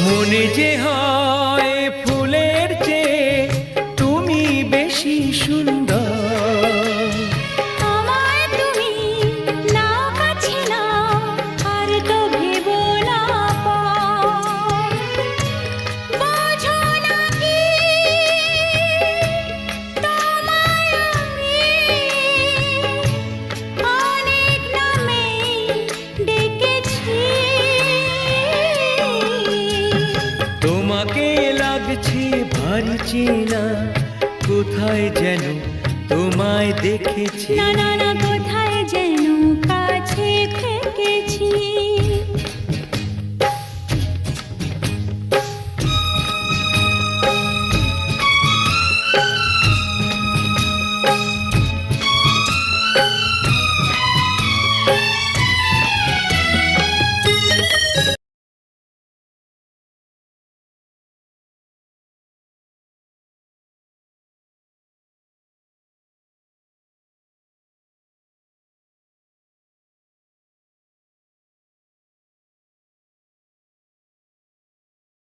মনে যে হয় ফুলের চেয়ে তুমি বেশি সুন্দর। আমায় তুমি না কাছে নাও, আর তো ভেবো না পর। বোঝো না কি তোমায় আমি অনেক নামেই ডেকেছি। তোমাকে লাগছে ভারী চেনা, কোথায় যেন তোমায় দেখেছি। না না না, কোথায় যেন কাছে থেকেছি।